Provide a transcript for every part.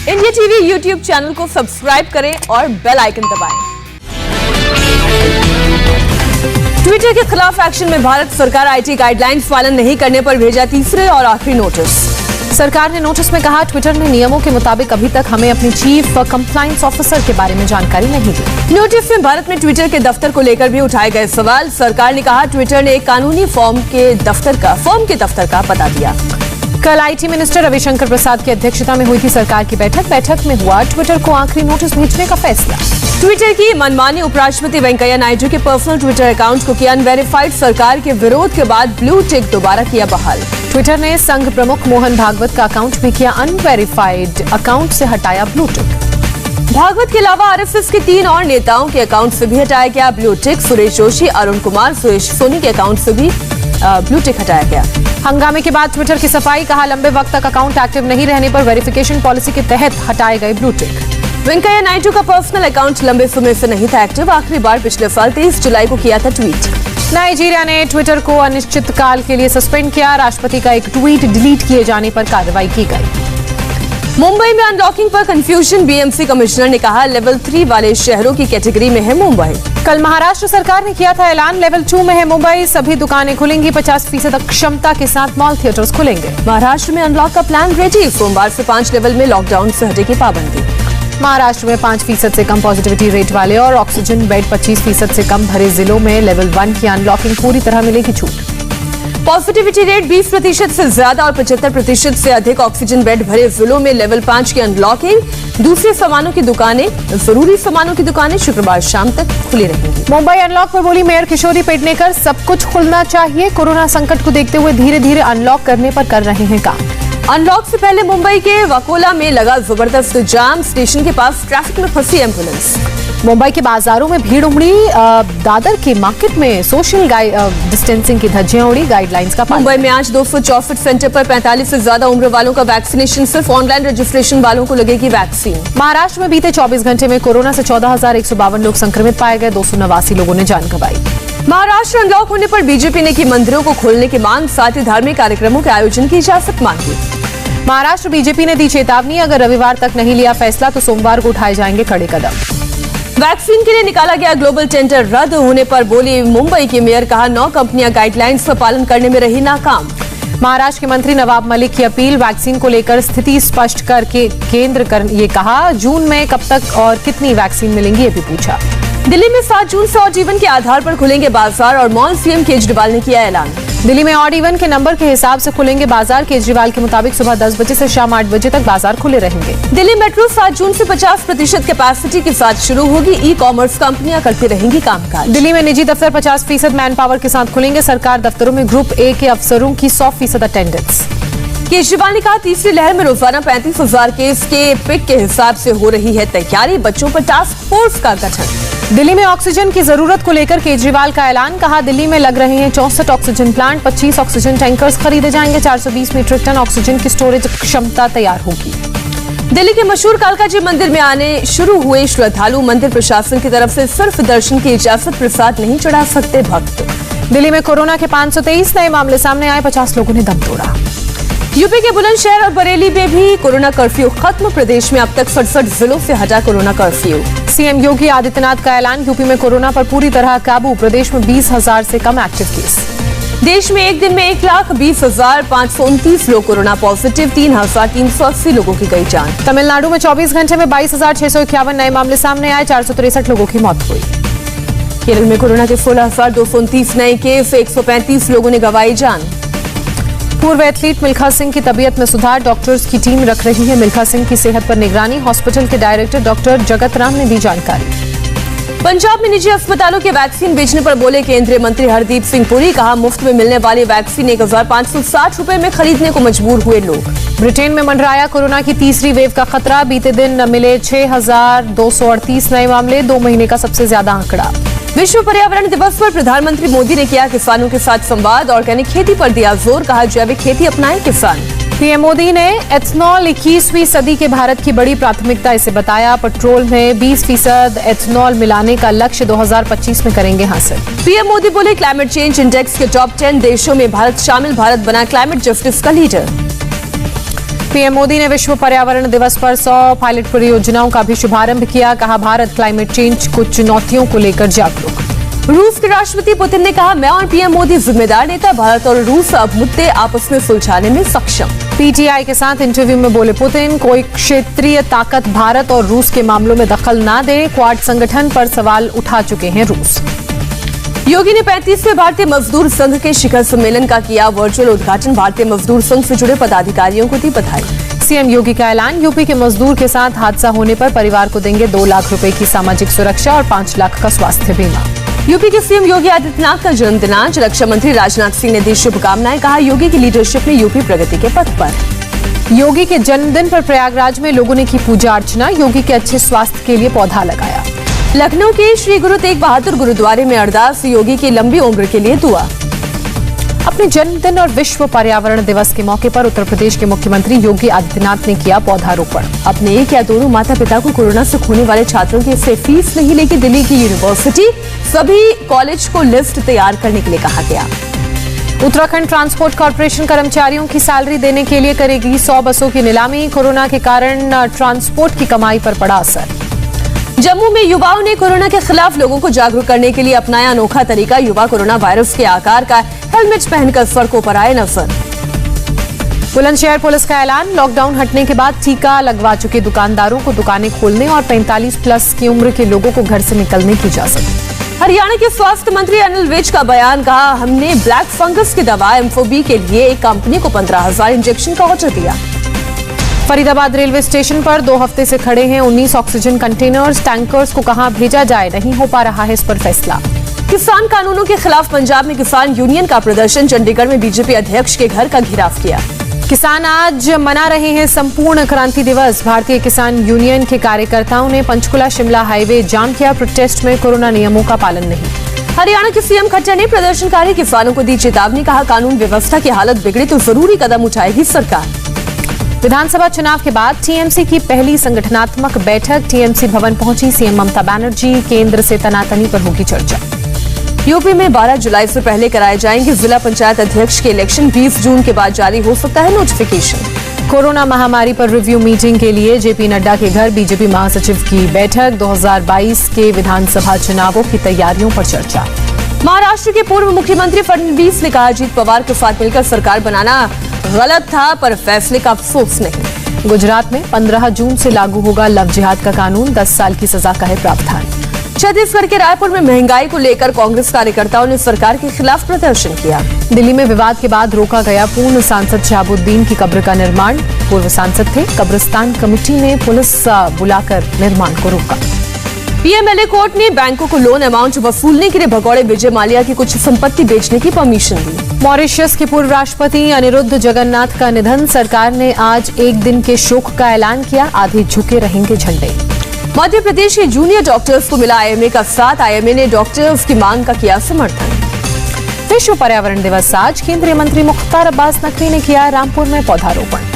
India TV YouTube channel को subscribe करें और बेल आइकन दबाएं। ट्विटर के खिलाफ एक्शन में भारत सरकार आईटी गाइडलाइंस पालन नहीं करने पर भेजा तीसरे और आखिरी नोटिस। सरकार ने नोटिस में कहा, ट्विटर ने नियमों के मुताबिक अभी तक हमें अपनी चीफ कंप्लायंस ऑफिसर के बारे में जानकारी नहीं दी। नोटिस में भारत में ट्विटर के दफ्तर को लेकर भी उठाए गए सवाल। सरकार ने कहा, ट्विटर ने एक कानूनी फॉर्म के दफ्तर का पता दिया। कल आईटी मिनिस्टर रविशंकर प्रसाद की अध्यक्षता में हुई थी सरकार की बैठक में हुआ ट्विटर को आखिरी नोटिस भेजने का फैसला। ट्विटर की मनमानी। उपराष्ट्रपति वेंकैया नायडू के पर्सनल ट्विटर अकाउंट को किया अनवेरिफाइड। सरकार के विरोध के बाद ब्लू टिक दोबारा किया बहाल। ट्विटर ने संघ प्रमुख मोहन भागवत का अकाउंट भी किया अनवेरिफाइड, अकाउंट से हटाया ब्लू टिक। भागवत के अलावा आरएसएस के 3 और नेताओं के अकाउंट से भी हटाया गया ब्लू टिक। सुरेश जोशी, अरुण कुमार, सुरेश सोनी के अकाउंट से भी ब्लू टिक हटाया गया। हंगामे के बाद ट्विटर की सफाई। कहा, लंबे वक्त तक अकाउंट एक्टिव नहीं रहने पर वेरिफिकेशन पॉलिसी के तहत हटाए गए ब्लू टिक। वेंकैया नायडू का पर्सनल अकाउंट लंबे समय से नहीं था एक्टिव। आखिरी बार पिछले साल 23 जुलाई को किया था ट्वीट। नाइजीरिया ने ट्विटर को अनिश्चित काल के लिए सस्पेंड किया। राष्ट्रपति का एक ट्वीट डिलीट किए जाने पर कार्रवाई की गई। मुंबई में अनलॉकिंग पर कंफ्यूजन। बीएमसी कमिश्नर ने कहा, लेवल 3 वाले शहरों की कैटेगरी में है मुंबई। कल महाराष्ट्र सरकार ने किया था ऐलान, लेवल 2 में है मुंबई। सभी दुकानें खुलेंगी, 50% क्षमता के साथ मॉल थिएटर्स खुलेंगे। महाराष्ट्र में अनलॉक का प्लान रेडी। सोमवार से 5 लेवल में लॉकडाउन से हटेगी पाबंदी। महाराष्ट्र में 5% से कम पॉजिटिविटी रेट वाले और ऑक्सीजन बेड 25% से कम भरे जिलों में लेवल 1 की अनलॉकिंग पूरी तरह मिलेगी छूट। पॉजिटिविटी रेट 20% से ज्यादा और 75% से अधिक ऑक्सीजन बेड भरे जिलों में लेवल 5 की अनलॉकिंग। दूसरे सामानों की दुकानें, जरूरी सामानों की दुकानें शुक्रवार शाम तक खुली रहेंगी। मुंबई अनलॉक पर बोली मेयर किशोरी पेडनेकर, सब कुछ खुलना चाहिए। कोरोना संकट को देखते हुए धीरे धीरे अनलॉक करने पर कर रहे हैं काम। अनलॉक से पहले मुंबई के वाकोला में लगा जबरदस्त जाम। स्टेशन के पास ट्रैफिक में फंसी एम्बुलेंस। मुंबई के बाजारों में भीड़ उमड़ी। दादर के मार्केट में सोशल डिस्टेंसिंग की धज्जियां उड़ी। गाइडलाइंस का पालन। मुंबई में आज 264 सेंटर पर 45 से ज्यादा उम्र वालों का वैक्सीनेशन। सिर्फ ऑनलाइन रजिस्ट्रेशन वालों को लगेगी वैक्सीन। महाराष्ट्र में बीते 24 घंटे में कोरोना से 14,152 लोग संक्रमित पाए गए। 289 लोगों ने जान गंवाई। महाराष्ट्र अनलॉक होने पर बीजेपी ने की मंदिरों को खोलने की मांग। साथ ही धार्मिक कार्यक्रमों के आयोजन की इजाजत मांगी। महाराष्ट्र बीजेपी ने दी चेतावनी, अगर रविवार तक नहीं लिया फैसला तो सोमवार को उठाए जाएंगे कड़े कदम। वैक्सीन के लिए निकाला गया ग्लोबल टेंडर रद्द होने पर बोली मुंबई की मेयर। कहा, 9 कंपनियां गाइडलाइंस का पालन करने में रही नाकाम। महाराष्ट्र के मंत्री नवाब मलिक की अपील, वैक्सीन को लेकर स्थिति स्पष्ट करके ये कहा। जून में कब तक और कितनी वैक्सीन मिलेंगी ये भी पूछा। दिल्ली में 7 जून से ऑड इवन के आधार पर खुलेंगे बाजार और मॉल। सीएम केजरीवाल ने किया ऐलान। दिल्ली में ऑड इवन के नंबर के हिसाब से खुलेंगे बाजार। केजरीवाल के मुताबिक सुबह 10 बजे से शाम 8 बजे तक बाजार खुले रहेंगे। दिल्ली मेट्रो 7 जून से 50% कैपेसिटी के साथ शुरू होगी। ई कॉमर्स कंपनियां करती रहेंगी कामकाज। दिल्ली में निजी दफ्तर 50% मैन पावर के साथ खुलेंगे। सरकार दफ्तरों में ग्रुप ए के अफसरों की 100% अटेंडेंस। केजरीवाल ने कहा, तीसरी लहर में रोजाना 35,000 केस के पिक के हिसाब से हो रही है तैयारी। बच्चों पर टास्क फोर्स का गठन। दिल्ली में ऑक्सीजन की जरूरत को लेकर केजरीवाल का ऐलान। कहा, दिल्ली में लग रहे हैं 64 ऑक्सीजन प्लांट। 25 ऑक्सीजन टैंकर्स खरीदे जाएंगे। 420 मीट्रिक टन ऑक्सीजन की स्टोरेज क्षमता तैयार होगी। दिल्ली के मशहूर कालका जी मंदिर में आने शुरू हुए श्रद्धालु। मंदिर प्रशासन की तरफ से सिर्फ दर्शन की इजाजत, प्रसाद नहीं चढ़ा सकते भक्त। दिल्ली में कोरोना के 523 नए मामले सामने आए। 50 लोगों ने दम तोड़ा। यूपी के बुलंदशहर और बरेली में भी कोरोना कर्फ्यू खत्म। प्रदेश में अब तक 67 जिलों से हटा corona curfew. CM Yogi Adityanath का ऐलान, यूपी में कोरोना पर पूरी तरह काबू। प्रदेश में 20,000 से कम एक्टिव केस। देश में एक दिन में 1,20,529 लोग कोरोना पॉजिटिव। 3,380 लोगों की गई जान। तमिलनाडु में 24 घंटे में 22,651 नए मामले सामने आए। 463 लोगों की मौत हुई। केरल में कोरोना के 16,229 नए केस। 135 लोगों ने गंवाई जान। पूर्व एथलीट मिल्खा सिंह की तबीयत में सुधार। डॉक्टर्स की टीम रख रही है मिल्खा सिंह की सेहत पर निगरानी। हॉस्पिटल के डायरेक्टर डॉक्टर जगत राम ने दी जानकारी। पंजाब में निजी अस्पतालों के वैक्सीन बेचने पर बोले केंद्रीय मंत्री हरदीप सिंह पुरी। कहा, मुफ्त में मिलने वाली वैक्सीन 1,560 रुपए में खरीदने को मजबूर हुए लोग। ब्रिटेन में मंडराया कोरोना की तीसरी वेव का खतरा। बीते दिन मिले 6,238 नए मामले। 2 महीने का सबसे ज्यादा आंकड़ा। विश्व पर्यावरण दिवस पर प्रधानमंत्री मोदी ने किया किसानों के साथ संवाद। ऑर्गेनिक खेती पर दिया जोर। कहा, जैविक खेती अपनाएं किसान। पीएम मोदी ने एथनॉल 21वीं सदी के भारत की बड़ी प्राथमिकता इसे बताया। पेट्रोल में 20% एथनॉल मिलाने का लक्ष्य 2025 में करेंगे हासिल। पीएम मोदी बोले, क्लाइमेट चेंज इंडेक्स के टॉप 10 देशों में भारत शामिल। भारत बना क्लाइमेट जस्टिस का लीडर। पीएम मोदी ने विश्व पर्यावरण दिवस पर 100 पायलट परियोजनाओं का भी शुभारंभ किया। कहा, भारत क्लाइमेट चेंज को चुनौतियों को लेकर जागरूक। रूस के राष्ट्रपति पुतिन ने कहा, मैं और पीएम मोदी जिम्मेदार नेता, भारत और रूस अब मुद्दे आपस में सुलझाने में सक्षम। पीटीआई के साथ इंटरव्यू में बोले पुतिन, कोई क्षेत्रीय ताकत भारत और रूस के मामलों में दखल ना दे। क्वाड संगठन पर सवाल उठा चुके हैं रूस। योगी ने 35वें भारतीय मजदूर संघ के शिखर सम्मेलन का किया वर्चुअल उद्घाटन। भारतीय मजदूर संघ से जुड़े पदाधिकारियों को दी बधाई। सीएम योगी का ऐलान, यूपी के मजदूर के साथ हादसा होने पर परिवार को देंगे 2 लाख रुपए की सामाजिक सुरक्षा और 5 लाख का स्वास्थ्य बीमा। यूपी के सीएम योगी आदित्यनाथ का जन्मदिन आज। रक्षा मंत्री राजनाथ सिंह ने दी शुभकामनाएं। कहा, योगी की लीडरशिप में यूपी प्रगति के पथ पर। योगी के जन्मदिन पर प्रयागराज में लोगों ने की पूजा अर्चना। योगी के अच्छे स्वास्थ्य के लिए पौधा लगाया। लखनऊ के श्री गुरु तेग बहादुर गुरुद्वारे में अरदास, योगी की लंबी उम्र के लिए दुआ। अपने जन्मदिन और विश्व पर्यावरण दिवस के मौके पर उत्तर प्रदेश के मुख्यमंत्री योगी आदित्यनाथ ने किया पौधारोपण। अपने एक या दोनों माता पिता को कोरोना से खोने वाले छात्रों की से फीस नहीं लेगी दिल्ली की यूनिवर्सिटी। सभी कॉलेज को लिस्ट तैयार करने के लिए कहा गया। उत्तराखंड ट्रांसपोर्ट कॉर्पोरेशन कर्मचारियों की सैलरी देने के लिए करेगी 100 बसों की नीलामी। कोरोना के कारण ट्रांसपोर्ट की कमाई पर पड़ा असर। जम्मू में युवाओं ने कोरोना के खिलाफ लोगों को जागरूक करने के लिए अपनाया अनोखा तरीका। युवा कोरोना वायरस के आकार का हेलमेट पहनकर सड़कों पर आए नजर। बुलंदशहर पुलिस का ऐलान, लॉकडाउन हटने के बाद टीका लगवा चुके दुकानदारों को दुकानें खोलने और 45 प्लस की उम्र के लोगों को घर से निकलने की इजाजत। हरियाणा के स्वास्थ्य मंत्री अनिल विज का बयान, कहा, हमने ब्लैक फंगस की दवा एम्फोबी के लिए एक कंपनी को 15,000 इंजेक्शन का ऑर्डर दिया। फरीदाबाद रेलवे स्टेशन पर 2 हफ्ते से खड़े हैं 19 ऑक्सीजन कंटेनर्स। टैंकर्स को कहां भेजा जाए, नहीं हो पा रहा है इस पर फैसला। किसान कानूनों के खिलाफ पंजाब में किसान यूनियन का प्रदर्शन। चंडीगढ़ में बीजेपी अध्यक्ष के घर का घेराव किया। किसान आज मना रहे हैं संपूर्ण क्रांति दिवस। भारतीय किसान यूनियन के कार्यकर्ताओं ने पंचकुला शिमला हाईवे जाम किया। प्रोटेस्ट में कोरोना नियमों का पालन नहीं। हरियाणा के सीएम खट्टर ने प्रदर्शनकारी किसानों को दी चेतावनी। कहा, कानून व्यवस्था की हालत बिगड़े तो जरूरी कदम उठाएगी सरकार। विधानसभा चुनाव के बाद टीएमसी की पहली संगठनात्मक बैठक। टीएमसी भवन पहुंची सीएम ममता बनर्जी। केंद्र से तनातनी पर होगी चर्चा। यूपी में 12 जुलाई से पहले कराए जाएंगे जिला पंचायत अध्यक्ष के इलेक्शन। 20 जून के बाद जारी हो सकता है नोटिफिकेशन। कोरोना महामारी पर रिव्यू मीटिंग के लिए जेपी नड्डा के घर बीजेपी महासचिव की बैठक। 2022 के विधानसभा चुनावों की तैयारियों पर चर्चा। महाराष्ट्र के पूर्व मुख्यमंत्री फडणवीस ने कहा, अजीत पवार के साथ मिलकर सरकार बनाना गलत था, पर फैसले का अफसोस नहीं। गुजरात में 15 जून से लागू होगा लव जिहाद का कानून। 10 साल की सजा का है प्रावधान। छत्तीसगढ़ के रायपुर में महंगाई को लेकर कांग्रेस कार्यकर्ताओं ने सरकार के खिलाफ प्रदर्शन किया। दिल्ली में विवाद के बाद रोका गया पूर्व सांसद शहाबुद्दीन की कब्र का निर्माण। पूर्व सांसद थे, कब्रिस्तान कमेटी ने पुलिस बुलाकर निर्माण को रोका। पीएमएलए कोर्ट ने बैंकों को लोन अमाउंट वसूलने के लिए भगौड़े विजय माल्या की कुछ संपत्ति बेचने की परमिशन दी। मॉरिशस के पूर्व राष्ट्रपति अनिरुद्ध जगन्नाथ का निधन। सरकार ने आज एक दिन के शोक का ऐलान किया। आधे झुके रहेंगे झंडे। मध्य प्रदेश के जूनियर डॉक्टर्स को मिला आईएमए का साथ। आईएमए ने डॉक्टर्स की मांग का किया समर्थन। विश्व पर्यावरण दिवस आज। केंद्रीय मंत्री मुख्तार अब्बास नकवी ने किया रामपुर में पौधारोपण।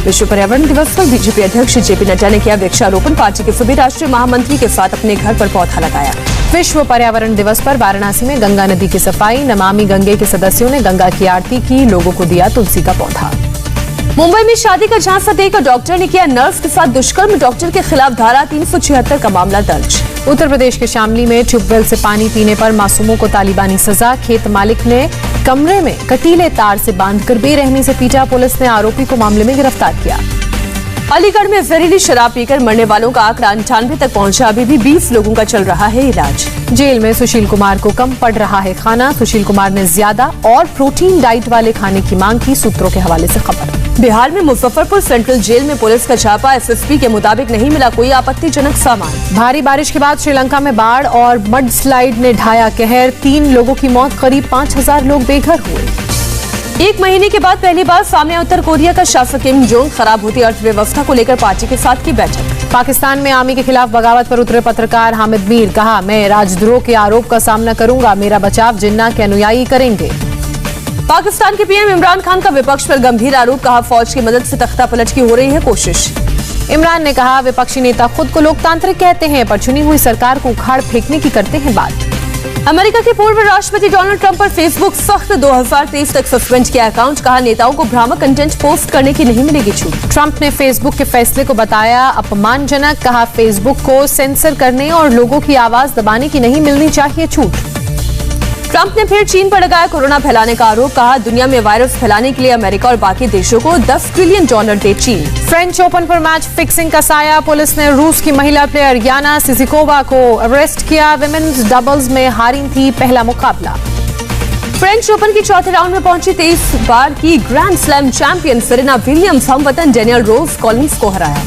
विश्व पर्यावरण दिवस पर बीजेपी अध्यक्ष जेपी नड्डा ने किया वृक्षारोपण। पार्टी के सभी राष्ट्रीय महामंत्री के साथ अपने घर पर पौधा लगाया। विश्व पर्यावरण दिवस पर वाराणसी में गंगा नदी की सफाई। नमामि गंगे के सदस्यों ने गंगा की आरती की। लोगों को दिया तुलसी का पौधा। मुंबई में शादी का झांसा देकर डॉक्टर ने किया नर्स के साथ दुष्कर्म। डॉक्टर के खिलाफ धारा 376 का मामला दर्ज। उत्तर प्रदेश के शामली में ट्यूबवेल से पानी पीने पर मासूमों को तालिबानी सजा। खेत मालिक ने कमरे में कटीले तार से बांधकर बेरहमी से पीटा। पुलिस ने आरोपी को मामले में गिरफ्तार किया। अलीगढ़ में जहरीली शराब पीकर मरने वालों का आंकड़ा 98 तक पहुंचा। अभी भी 20 लोगों का चल रहा है इलाज। जेल में सुशील कुमार को कम पड़ रहा है खाना। सुशील कुमार ने ज्यादा और प्रोटीन डाइट वाले खाने की मांग की। सूत्रों के हवाले से खबर। बिहार में मुजफ्फरपुर सेंट्रल जेल में पुलिस का छापा। एसएसपी के मुताबिक नहीं मिला कोई आपत्तिजनक सामान। भारी बारिश के बाद श्रीलंका में बाढ़ और मड स्लाइड ने ढाया कहर। 3 लोगों की मौत, करीब 5000 लोग बेघर हुए। 1 महीने के बाद पहली बार सामने उत्तर कोरिया का शासक किम जोंग। खराब होती अर्थव्यवस्था को लेकर पार्टी के साथ की बैठक। पाकिस्तान में आर्मी के खिलाफ बगावत पर उतरे पत्रकार हामिद मीर। कहा, मैं राजद्रोह के आरोप का सामना करूंगा। मेरा बचाव जिन्ना के अनुयायी करेंगे। पाकिस्तान के पीएम इमरान खान का विपक्ष पर गंभीर आरोप। कहा, फौज की मदद से तख्ता पलट की हो रही है कोशिश। इमरान ने कहा, विपक्षी नेता खुद को लोकतांत्रिक कहते हैं पर चुनी हुई सरकार को उखाड़ फेंकने की करते हैं बात। अमेरिका के पूर्व राष्ट्रपति डोनाल्ड ट्रंप पर फेसबुक सख्त 2023 तक सस्पेंड किया अकाउंट। कहा नेताओं को भ्रामक कंटेंट पोस्ट करने की नहीं मिलेगी छूट। ट्रंप ने फेसबुक के फैसले को बताया अपमानजनक। कहा फेसबुक को सेंसर करने और लोगों की आवाज दबाने की नहीं मिलनी चाहिए छूट। ट्रंप ने फिर चीन पर लगाया कोरोना फैलाने का आरोप। कहा दुनिया में वायरस फैलाने के लिए अमेरिका और बाकी देशों को $10 ट्रिलियन दे चीन। फ्रेंच ओपन पर मैच फिक्सिंग का साया। पुलिस ने रूस की महिला प्लेयर याना सिसिकोवा को अरेस्ट किया। विमेन्स डबल्स में हारी थी पहला मुकाबला। फ्रेंच ओपन के चौथे राउंड में पहुंची 23 बार की grand slam champion Serena Williams हमवतन डेनियल रोज कॉलिंस को हराया।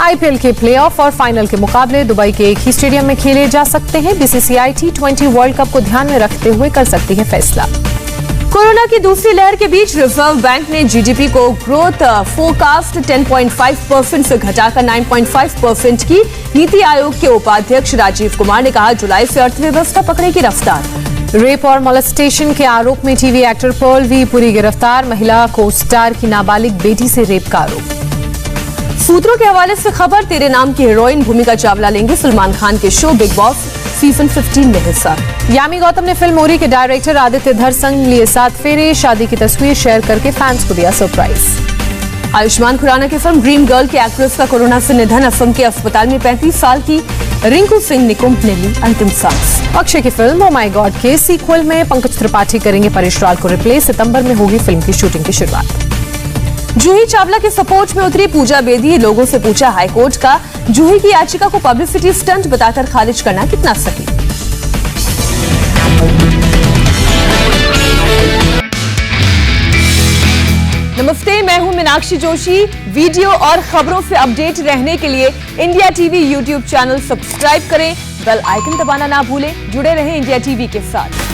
आईपीएल के प्लेऑफ और फाइनल के मुकाबले दुबई के एक ही स्टेडियम में खेले जा सकते हैं। बीसीसीआई T20 वर्ल्ड कप को ध्यान में रखते हुए कर सकती है फैसला। कोरोना की दूसरी लहर के बीच रिजर्व बैंक ने जीडीपी को ग्रोथ फोरकास्ट 10.5% से घटाकर 9.5% की। नीति आयोग के उपाध्यक्ष राजीव कुमार ने कहा जुलाई से अर्थव्यवस्था पकड़ेगी रफ्तार। रेप और मोलेस्टेशन के आरोप में टीवी एक्टर पर्ल वी पुरी गिरफ्तार। महिला को स्टार की नाबालिग बेटी से रेप का आरोप। सूत्रों के हवाले से खबर तेरे नाम की हीरोइन भूमिका चावला लेंगे सलमान खान के शो बिग बॉस सीजन 15 में हिस्सा। यामी गौतम ने फिल्म उरी के डायरेक्टर आदित्य धर संग लिए 7 फेरे। शादी की तस्वीर शेयर करके फैंस को दिया सरप्राइज। आयुष्मान खुराना की फिल्म ड्रीम गर्ल के एक्ट्रेस का कोरोना से निधन। असम के अस्पताल में 35 साल की रिंकू सिंह निकुंभ ने ली अंतिम सांस। अक्षय की फिल्म ओ माय गॉड के सीक्वल में पंकज त्रिपाठी करेंगे परेश रावल को रिप्लेस। सितंबर में होगी फिल्म की शूटिंग की शुरुआत। जूही चावला के सपोर्ट में उतरी पूजा बेदी। लोगों से पूछा हाईकोर्ट का जूही की याचिका को पब्लिसिटी स्टंट बताकर खारिज करना कितना सही। नमस्ते, मैं हूं मीनाक्षी जोशी। वीडियो और खबरों से अपडेट रहने के लिए India TV YouTube channel subscribe करें। बेल आइकन दबाना ना भूलें। जुड़े रहें इंडिया टीवी के साथ।